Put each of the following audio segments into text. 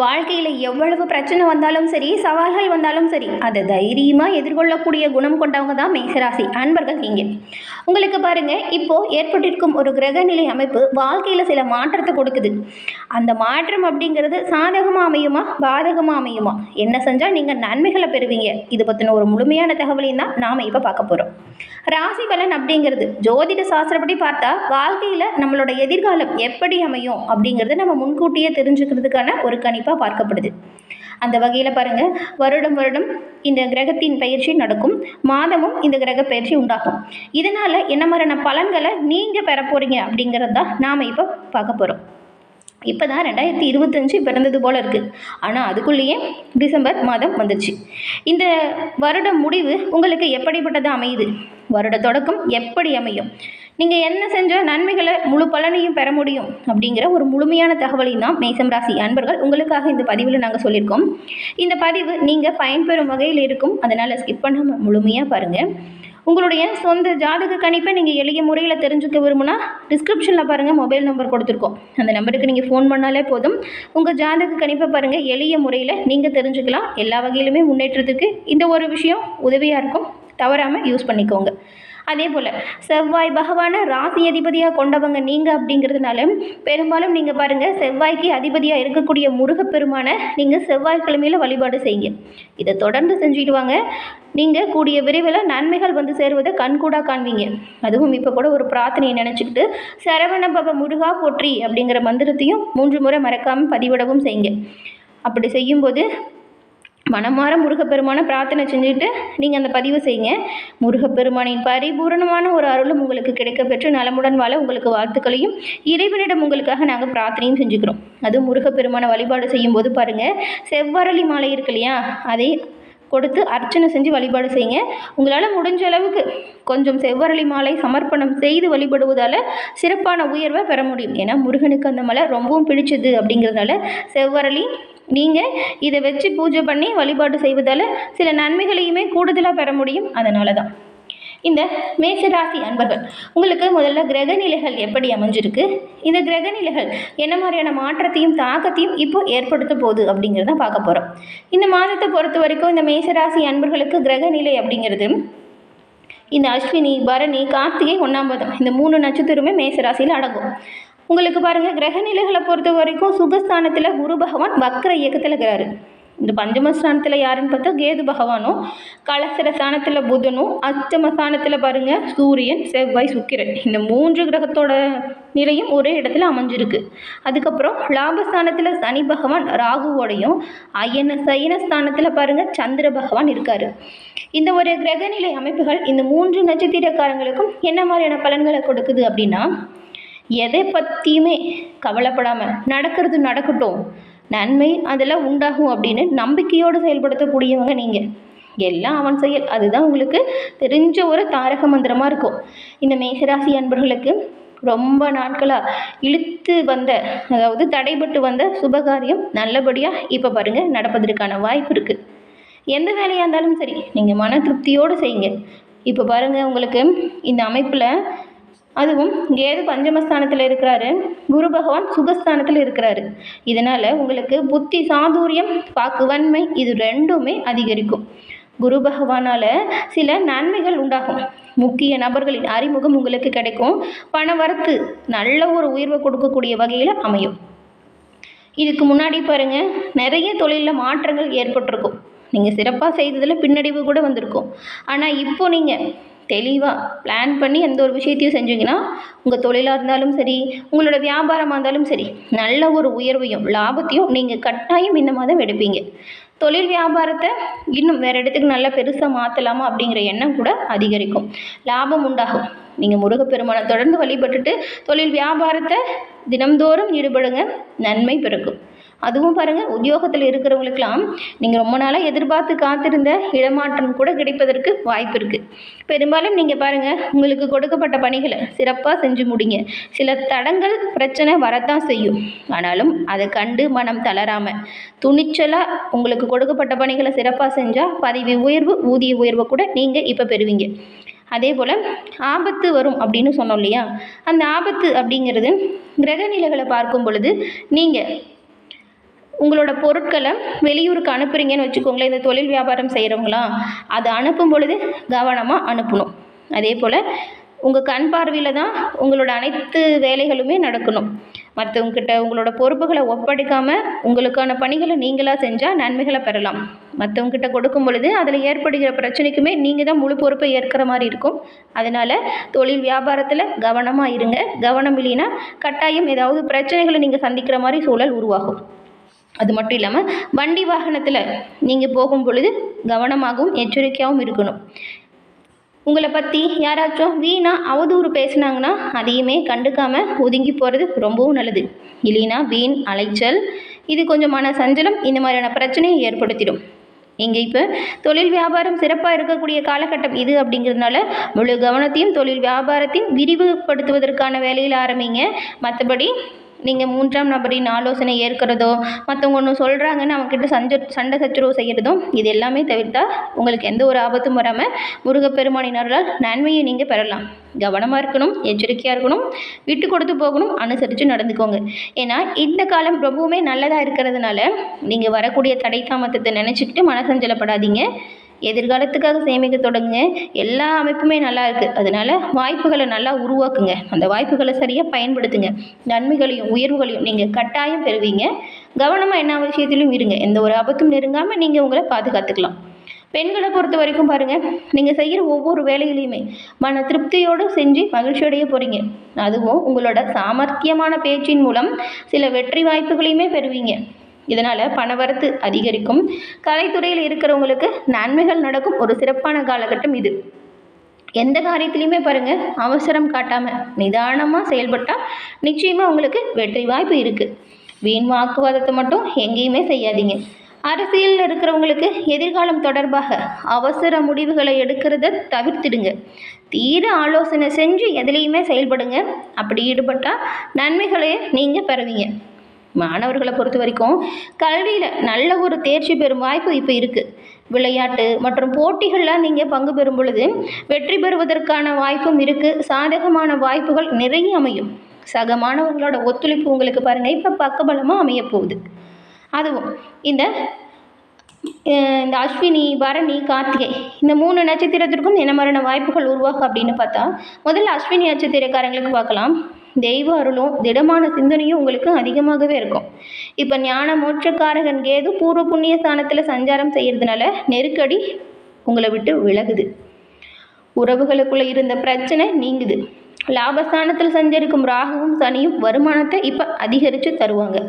வாழ்க்கையில் எவ்வளவு பிரச்சனை வந்தாலும் சரி, சவால்கள் வந்தாலும் சரி, அதை தைரியமாக எதிர்கொள்ளக்கூடிய குணம் கொண்டவங்க தான் மேசராசி அன்பர்கள் நீங்கள். உங்களுக்கு பாருங்க, இப்போ ஏற்பட்டிருக்கும் ஒரு கிரகநிலை அமைப்பு வாழ்க்கையில் சில மாற்றத்தை கொடுக்குது. அந்த மாற்றம் அப்படிங்கிறது சாதகமாக அமையுமா, பாதகமாக அமையுமா, என்ன செஞ்சால் நீங்கள் நன்மைகளை பெறுவீங்க, இது பற்றின ஒரு முழுமையான தகவலையும் தான் நாம் இப்போ பார்க்க போகிறோம். ராசி பலன் அப்படிங்கிறது ஜோதிட சாஸ்திரப்படி பார்த்தா வாழ்க்கையில் நம்மளோட எதிர்காலம் எப்படி அமையும் அப்படிங்கிறது நம்ம முன்கூட்டியே தெரிஞ்சுக்கிறதுக்கான ஒரு கணிப்பாக பார்க்கப்படுது. அந்த வகையில் பாருங்கள், வருடம் வருடம் இந்த கிரகத்தின் பயிற்சி நடக்கும், மாதமும் இந்த கிரக பயிற்சி உண்டாகும். இதனால் என்ன மாதிரியான பலன்களை நீங்கள் பெற போகிறீங்க அப்படிங்கிறது தான் நாம் இப்போ பார்க்க போகிறோம். இப்போ தான் 2025 பிறந்தது போல் இருக்குது. ஆனால் அதுக்குள்ளேயே டிசம்பர் மாதம் வந்துச்சு. இந்த வருட முடிவு உங்களுக்கு எப்படிப்பட்டதாக அமையுது, வருட தொடக்கம் எப்படி அமையும், நீங்கள் என்ன செஞ்சால் நன்மைகளை முழு பலனையும் பெற முடியும் அப்படிங்கிற ஒரு முழுமையான தகவலையும் தான் மேசம் ராசி அன்பர்கள் உங்களுக்காக இந்த பதிவில் நாங்கள் சொல்லியிருக்கோம். இந்த பதிவு நீங்கள் பயன்பெறும் வகையில் இருக்கும், அதனால் ஸ்கிப் பண்ணாமல் முழுமையாக பாருங்கள். உங்களுடைய சொந்த ஜாதக கணிப்பை நீங்கள் எளிய முறையில் தெரிஞ்சுக்க விரும்புனா டிஸ்கிரிப்ஷனில் பாருங்கள், மொபைல் நம்பர் கொடுத்துருக்கோம். அந்த நம்பருக்கு நீங்கள் ஃபோன் பண்ணாலே போதும். உங்கள் ஜாதக கணிப்பை பாருங்கள், எளிய முறையில் நீங்கள் தெரிஞ்சுக்கலாம். எல்லா வகையிலுமே முன்னேற்றத்துக்கு இந்த ஒரு விஷயம் உதவியாக இருக்கும், தவறாமல் யூஸ் பண்ணிக்கோங்க. அதே போல் செவ்வாய் பகவானை ராசி அதிபதியாக கொண்டவங்க நீங்கள் அப்படிங்கிறதுனால பெரும்பாலும் நீங்கள் பாருங்கள், செவ்வாய்க்கு அதிபதியாக இருக்கக்கூடிய முருகப்பெருமானை நீங்கள் செவ்வாய்க்கிழமையில் வழிபாடு செய்யுங்க. இதை தொடர்ந்து செஞ்சுட்டு வாங்க. நீங்கள் கூடிய விரைவில் நன்மைகள் வந்து சேருவதை கண்கூடாக காண்பீங்க. அதுவும் இப்போ கூட ஒரு பிரார்த்தனையை நினச்சிக்கிட்டு சரவண பவ முருகா போற்றி அப்படிங்கிற மந்திரத்தையும் 3 முறை மறக்காமல் பதிவிடவும் செய்யுங்க. அப்படி செய்யும்போது மனமாற முருகப்பெருமான பிரார்த்தனை செஞ்சுட்டு நீங்கள் அந்த பதிவு செய்யுங்க. முருகப்பெருமானின் பரிபூரணமான ஒரு அருளும் உங்களுக்கு கிடைக்க பெற்று நலமுடன் வாழ உங்களுக்கு வாழ்த்துக்களையும் இறைவனிடம் உங்களுக்காக நாங்கள் பிரார்த்தனையும் செஞ்சுக்கிறோம். அதுவும் முருகப்பெருமான வழிபாடு செய்யும்போது பாருங்கள், செவ்வரளி மாலை இருக்கு இல்லையா, அதை கொடுத்து அர்ச்சனை செஞ்சு வழிபாடு செய்யுங்க. உங்களால் முடிஞ்ச அளவுக்கு கொஞ்சம் செவ்வரளி மாலை சமர்ப்பணம் செய்து வழிபடுவதால் சிறப்பான உயர்வை பெற முடியும். ஏன்னா முருகனுக்கு அந்த மலை ரொம்பவும் பிடிச்சது அப்படிங்கிறதால செவ்வரளி நீங்கள் இதை வச்சு பூஜை பண்ணி வழிபாடு செய்வதால் சில நன்மைகளையுமே கூடுதலாக பெற முடியும். அதனால தான் இந்த மேஷராசி அன்பர்கள் உங்களுக்கு முதல்ல கிரகநிலைகள் எப்படி அமைஞ்சிருக்கு, இந்த கிரகநிலைகள் என்ன மாதிரியான மாற்றத்தையும் தாக்கத்தையும் இப்போ ஏற்படுத்த போகுது அப்படிங்கிறத பார்க்க போகிறோம். இந்த மாதத்தை பொறுத்த வரைக்கும் இந்த மேஷராசி அன்பர்களுக்கு கிரகநிலை அப்படிங்கிறது இந்த அஸ்வினி, பரணி, கார்த்திகை, 1ஆம் பாதம் இந்த 3 நட்சத்திரமே மேஷராசியில் அடங்கும். உங்களுக்கு பாருங்கள், கிரகநிலைகளை பொறுத்த வரைக்கும் சுகஸ்தானத்தில் குரு பகவான் வக்ர இயக்கத்தில் இருக்கிறாரு. இந்த பஞ்சமஸ்தானத்தில் யாருன்னு பார்த்தா கேது பகவானும், கலசர ஸ்தானத்தில் புதனும், அஷ்டமஸ்தானத்தில் பாருங்கள் சூரியன், செவ்வாய், சுக்கிரன் இந்த 3 கிரகத்தோட நிலையும் ஒரே இடத்துல அமைஞ்சிருக்கு. அதுக்கப்புறம் லாபஸ்தானத்தில் சனி பகவான் ராகுவோடையும், சயனஸ்தானத்தில் பாருங்கள் சந்திர பகவான் இருக்கார். இந்த ஒரு கிரகநிலை அமைப்புகள் இந்த 3 நட்சத்திரக்காரங்களுக்கும் என்ன மாதிரியான பலன்களை கொடுக்குது அப்படின்னா, எதை பற்றியுமே கவலைப்படாமல் நடக்கிறது நடக்கட்டும், நன்மை அதெல்லாம் உண்டாகும் அப்படின்னு நம்பிக்கையோடு செயல்படுத்தக்கூடியவங்க நீங்கள். எல்லாம் அவன் செயல், அதுதான் உங்களுக்கு தெரிஞ்ச ஒரு தாரக மந்திரமாக இருக்கும். இந்த மேஷராசி அன்பர்களுக்கு ரொம்ப நாட்களாக இழுத்து வந்த, அதாவது தடைபட்டு வந்த சுபகாரியம் நல்லபடியாக இப்போ பாருங்கள் நடப்பதற்கான வாய்ப்பு இருக்குது. எந்த வேலையாக இருந்தாலும் சரி நீங்கள் மன திருப்தியோடு செய்யுங்க. இப்போ பாருங்கள், உங்களுக்கு இந்த அமைப்பில் அதுவும் கேது பஞ்சமஸ்தானத்தில் இருக்கிறாரு, குரு பகவான் சுகஸ்தானத்தில் இருக்கிறாரு. இதனால் உங்களுக்கு புத்தி சாதுரியம், வாக்குவன்மை இது ரெண்டுமே அதிகரிக்கும். குரு பகவானால் சில நன்மைகள் உண்டாகும். முக்கிய நபர்களின் அறிமுகம் உங்களுக்கு கிடைக்கும். பண வரத்து நல்ல ஒரு உயர்வை கொடுக்கக்கூடிய வகையில் அமையும். இதுக்கு முன்னாடி பாருங்கள், நிறைய தொழிலில் மாற்றங்கள் ஏற்பட்டிருக்கும். நீங்கள் சிறப்பாக செய்ததில் பின்னடைவு கூட வந்திருக்கும். ஆனால் இப்போ நீங்கள் தெளிவாக பிளான் பண்ணி எந்த ஒரு விஷயத்தையும் செஞ்சீங்கன்னா, உங்கள் தொழிலாக இருந்தாலும் சரி, உங்களோட வியாபாரமாக இருந்தாலும் சரி, நல்ல ஒரு உயர்வையும் லாபத்தையும் நீங்கள் கட்டாயம் இந்த மாதம் எடுப்பீங்க. தொழில் வியாபாரத்தை இன்னும் வேறு இடத்துக்கு நல்லா பெருசாக மாற்றலாமா அப்படிங்கிற எண்ணம் கூட அதிகரிக்கும். லாபம் உண்டாகும். நீங்கள் முருகப்பெருமானை தொடர்ந்து வழிபட்டுட்டு தொழில் வியாபாரத்தை தினம்தோறும் ஈடுபடுங்க, நன்மை பிறக்கும். அதுவும் பாருங்கள், உத்தியோகத்தில் இருக்கிறவங்களுக்கெல்லாம் நீங்கள் ரொம்ப நாளாக எதிர்பார்த்து காத்திருந்த இடமாற்றம் கூட கிடைப்பதற்கு வாய்ப்பு இருக்குது. பெரும்பாலும் நீங்கள் பாருங்கள், உங்களுக்கு கொடுக்கப்பட்ட பணிகளை சிறப்பாக செஞ்சு முடிங்க. சில தடங்கள் பிரச்சனை வரத்தான் செய்யும். ஆனாலும் அதை கண்டு மனம் தளராமல் துணிச்சலாக உங்களுக்கு கொடுக்கப்பட்ட பணிகளை சிறப்பாக செஞ்சால் பதவி உயர்வு, ஊதிய உயர்வை கூட நீங்கள் இப்போ பெறுவீங்க. அதே போல் ஆபத்து வரும் அப்படின்னு சொன்னோம் இல்லையா, அந்த ஆபத்து அப்படிங்கிறது கிரகநிலைகளை பார்க்கும் பொழுது நீங்கள் உங்களோட பொருட்களை வெளியூருக்கு அனுப்புகிறீங்கன்னு வச்சுக்கோங்களேன், இந்த தொழில் வியாபாரம் செய்கிறவங்களாம் அதை அனுப்பும் பொழுது கவனமாக அனுப்பணும். அதே போல் உங்கள் கண் பார்வையில் தான் உங்களோட அனைத்து வேலைகளுமே நடக்கணும். மற்றவங்கக்கிட்ட உங்களோட பொறுப்புகளை ஒப்படைக்காமல் உங்களுக்கான பணிகளை நீங்களாக செஞ்சால் நன்மைகளை பெறலாம். மற்றவங்கக்கிட்ட கொடுக்கும் பொழுது அதில் ஏற்படுகிற பிரச்சனைக்குமே நீங்கள் தான் முழு பொறுப்பை ஏற்கிற மாதிரி இருக்கும். அதனால் தொழில் வியாபாரத்தில் கவனமாக இருங்க. கவனம் இல்லைன்னா கட்டாயம் ஏதாவது பிரச்சனைகளை நீங்கள் சந்திக்கிற மாதிரி சூழல் உருவாகும். அது மட்டும் இல்லாமல் வண்டி வாகனத்தில் நீங்கள் போகும் பொழுது கவனமாகவும் எச்சரிக்கையாகவும் இருக்கணும். உங்களை பற்றி யாராச்சும் வீணாக அவதூறு பேசுனாங்கன்னா அதையுமே கண்டுக்காமல் ஒதுங்கி போகிறது ரொம்பவும் நல்லது. இல்லைன்னா வீண் அலைச்சல், இது கொஞ்சம் மன சஞ்சலம், இந்த மாதிரியான பிரச்சனையை ஏற்படுத்திடும். நீங்கள் இப்போ தொழில் வியாபாரம் சிறப்பாக இருக்கக்கூடிய காலகட்டம் இது அப்படிங்கிறதுனால முழு கவனத்தையும் தொழில் வியாபாரத்தையும் விரிவுபடுத்துவதற்கான வேலையில் ஆரம்பிங்க. மற்றபடி நீங்கள் 3ஆம் நபரின் ஆலோசனை ஏற்கிறதோ, மற்றவங்க ஒன்று சொல்கிறாங்கன்னு அவங்கக்கிட்ட சண்டை சச்சரவு செய்கிறதும், இது எல்லாமே தவிர்த்தால் உங்களுக்கு எந்த ஒரு ஆபத்தும் வராமல் முருகப்பெருமானின் அருளால் நன்மையை நீங்கள் பெறலாம். கவனமாக இருக்கணும், எச்சரிக்கையாக இருக்கணும், விட்டு கொடுத்து போகணும், அனுசரித்து நடந்துக்கோங்க. ஏன்னா இந்த காலம் ரொம்பவுமே நல்லதாக இருக்கிறதுனால நீங்கள் வரக்கூடிய தடை தாமதத்தை நினச்சிக்கிட்டு மனசஞ்சலப்படாதீங்க. எதிர்காலத்துக்காக சேமிக்க தொடங்குங்க. எல்லா அமைப்புமே நல்லா இருக்குது. அதனால் வாய்ப்புகளை நல்லா உருவாக்குங்க. அந்த வாய்ப்புகளை சரியாக பயன்படுத்துங்க. நன்மைகளையும் உயர்வுகளையும் நீங்கள் கட்டாயம் பெறுவீங்க. கவனமாக என்ன விஷயத்திலும் இருங்க. எந்த ஒரு ஆபத்தும் நெருங்காமல் நீங்கள் உங்களை பாதுகாத்துக்கலாம். பெண்களை பொறுத்த வரைக்கும் பாருங்கள், நீங்கள் செய்கிற ஒவ்வொரு வேலையிலையுமே மன திருப்தியோடு செஞ்சு மகிழ்ச்சியடைய போகிறீங்க. அதுவும் உங்களோட சாமர்த்தியமான பேச்சின் மூலம் சில வெற்றி வாய்ப்புகளையுமே பெறுவீங்க. இதனால் பணவரத்து அதிகரிக்கும். கலைத்துறையில் இருக்கிறவங்களுக்கு நன்மைகள் நடக்கும் ஒரு சிறப்பான காலகட்டம் இது. எந்த காரியத்திலையுமே பாருங்கள், அவசரம் காட்டாமல் நிதானமாக செயல்பட்டால் நிச்சயமாக உங்களுக்கு வெற்றி வாய்ப்பு இருக்குது. வீண் வாக்குவாதத்தை மட்டும் எங்கேயுமே செய்யாதீங்க. அரசியலில் இருக்கிறவங்களுக்கு எதிர்காலம் தொடர்பாக அவசர முடிவுகளை எடுக்கிறத தவிர்த்திடுங்க. தீர ஆலோசனை செஞ்சு எதுலேயுமே செயல்படுங்க. அப்படி ஈடுபட்டால் நன்மைகளையே நீங்கள் பெறுவீங்க. மாணவர்களை பொறுத்த வரைக்கும் கல்வியில் நல்ல ஒரு தேர்ச்சி பெறும் வாய்ப்பு இப்போ இருக்குது. விளையாட்டு மற்றும் போட்டிகளில் நீங்கள் பங்கு பெறும் பொழுது வெற்றி பெறுவதற்கான வாய்ப்பும் இருக்குது. சாதகமான வாய்ப்புகள் நிறைய அமையும். சக மாணவர்களோட ஒத்துழைப்பு உங்களுக்கு பாருங்கள் இப்போ பக்கபலமாக அமைய போகுது. அதுவும் இந்த அஸ்வினி, பரணி, கார்த்திகை இந்த 3 நட்சத்திரத்திற்கும் என்ன மாதிரியான வாய்ப்புகள் உருவாகும் அப்படின்னு பார்த்தா, முதல்ல அஸ்வினி நட்சத்திரக்காரங்களுக்கு பார்க்கலாம். தெய்வ அருளும் திடமான சிந்தனையும் உங்களுக்கு அதிகமாகவே இருக்கும். இப்போ ஞான மோட்சக்காரகன் கேது பூர்வ புண்ணிய ஸ்தானத்தில் சஞ்சாரம் செய்கிறதுனால நெருக்கடி உங்களை விட்டு விலகுது. உறவுகளுக்குள்ளே இருந்த பிரச்சனை நீங்குது. லாபஸ்தானத்தில் சஞ்சரிக்கும் ராகுவும் சனியும் வருமானத்தை இப்போ அதிகரித்து தருவாங்க.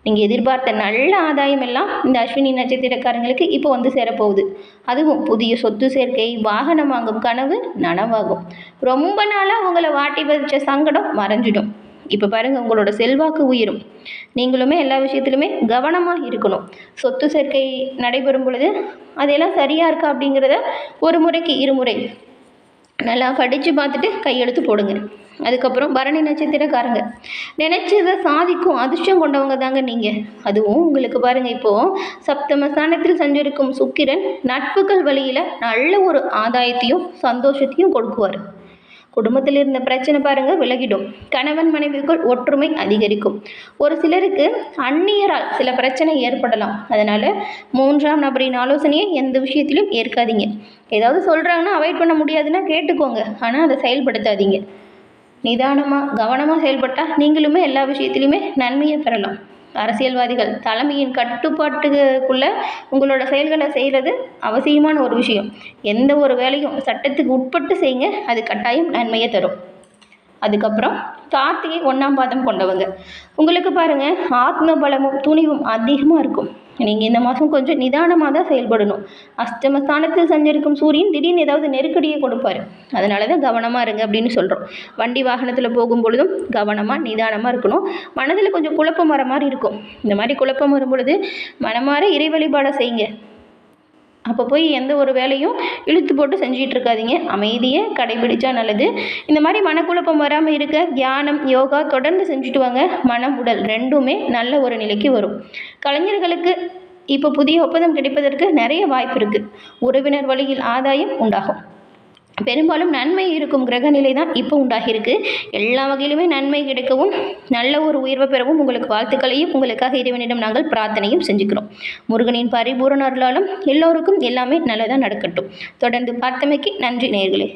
நீங்கள் எதிர்பார்த்த நல்ல ஆதாயம் எல்லாம் இந்த அஸ்வினி நட்சத்திரக்காரங்களுக்கு இப்போ வந்து சேரப்போகுது. அதுவும் புதிய சொத்து சேர்க்கை, வாகனம் வாங்கும் கனவு நனவாகும். ரொம்ப நாளாக உங்களை வாட்டி வச்ச சங்கடம் மறைஞ்சிடும். இப்போ பாருங்கள், உங்களோட செல்வாக்கு உயரும். நீங்களுமே எல்லா விஷயத்துலையுமே கவனமாக இருக்கணும். சொத்து சேர்க்கை நடைபெறும் பொழுது அதெல்லாம் சரியாக இருக்கா அப்படிங்கிறத ஒரு முறைக்கு 2 முறை நல்லா படித்து பார்த்துட்டு கையெழுத்து போடுங்க. அதுக்கப்புறம் பரணி நட்சத்திரக்காரங்க நினைச்சதை சாதிக்கும் அதிர்ஷ்டம் கொண்டவங்க தாங்க நீங்கள். அதுவும் உங்களுக்கு பாருங்கள், இப்போது சப்தம ஸ்தானத்தில் சஞ்சரிக்கும் சுக்கிரன் நட்புகள் வழியில் நல்ல ஒரு ஆதாயத்தையும் சந்தோஷத்தையும் கொடுக்குவார். குடும்பத்தில் இருந்த பிரச்சனை பாருங்கள் விலகிடும். கணவன் மனைவிக்குள் ஒற்றுமை அதிகரிக்கும். ஒரு சிலருக்கு அந்நியரால் சில பிரச்சனை ஏற்படலாம். அதனால் 3ஆம் நபரின் ஆலோசனையை எந்த விஷயத்திலும் ஏற்காதீங்க. ஏதாவது சொல்கிறாங்கன்னா அவாய்ட் பண்ண முடியாதுன்னா கேட்டுக்கோங்க, ஆனால் அதை செயல்படுத்தாதீங்க. நிதானமாக கவனமாக செயல்பட்டால் நீங்களுமே எல்லா விஷயத்துலையுமே நன்மையை பெறலாம். அரசியல்வாதிகள் தலைமையின் கட்டுப்பாட்டுக்குள்ளே உங்களோட செயல்களை செய்கிறது அவசியமான ஒரு விஷயம். எந்த ஒரு வேலையும் சட்டத்துக்கு உட்பட்டு செய்யுங்க, அது கட்டாயம் நன்மையை தரும். அதுக்கப்புறம் கார்த்திகை 1ஆம் பாதம் கொண்டவங்க உங்களுக்கு பாருங்கள், ஆத்ம பலமும் துணிவும் அதிகமாக இருக்கும். நீங்கள் இந்த மாதம் கொஞ்சம் நிதானமாக தான் செயல்படணும். அஷ்டமஸ்தானத்தில் சஞ்சரிக்கும் சூரியன் திடீர்னு ஏதாவது நெருக்கடியை கொடுப்பார். அதனால தான் கவனமாக இருங்க அப்படின்னு சொல்கிறோம். வண்டி வாகனத்தில் போகும் பொழுதும் கவனமாக நிதானமாக இருக்கணும். மனதில் கொஞ்சம் குழப்பம் வர மாதிரி இருக்கும். இந்த மாதிரி குழப்பம் வரும் பொழுது மனமாற இறை வழிபாடை செய்யுங்க. அப்போ போய் எந்த ஒரு வேலையும் இழுத்து போட்டு செஞ்சிகிட்டு இருக்காதீங்க. அமைதியை கடைபிடிச்சா நல்லது. இந்த மாதிரி மனக்குழப்பம் வராமல் இருக்க தியானம், யோகா தொடர்ந்து செஞ்சுட்டு வாங்க. மனம், உடல் ரெண்டுமே நல்ல ஒரு நிலைக்கு வரும். கலைஞர்களுக்கு இப்போ புதிய ஒப்பந்தம் கிடைப்பதற்கு நிறைய வாய்ப்பு இருக்குது. உறவினர் வழியில் ஆதாயம் உண்டாகும். பெரும்பாலும் நன்மை இருக்கும் கிரக நிலை தான் இப்போ உண்டாகியிருக்கு. எல்லா வகையிலுமே நன்மை கிடைக்கவும் நல்ல ஒரு உயர்வை பெறவும் உங்களுக்கு வாழ்த்துக்களையும் உங்களுக்காக இறைவனிடம் நாங்கள் பிரார்த்தனையும் செஞ்சுக்கிறோம். முருகனின் பரிபூரண அருளாலும் எல்லோருக்கும் எல்லாமே நல்லதாக நடக்கட்டும். தொடர்ந்து பார்த்தமைக்கு நன்றி நேயர்களே.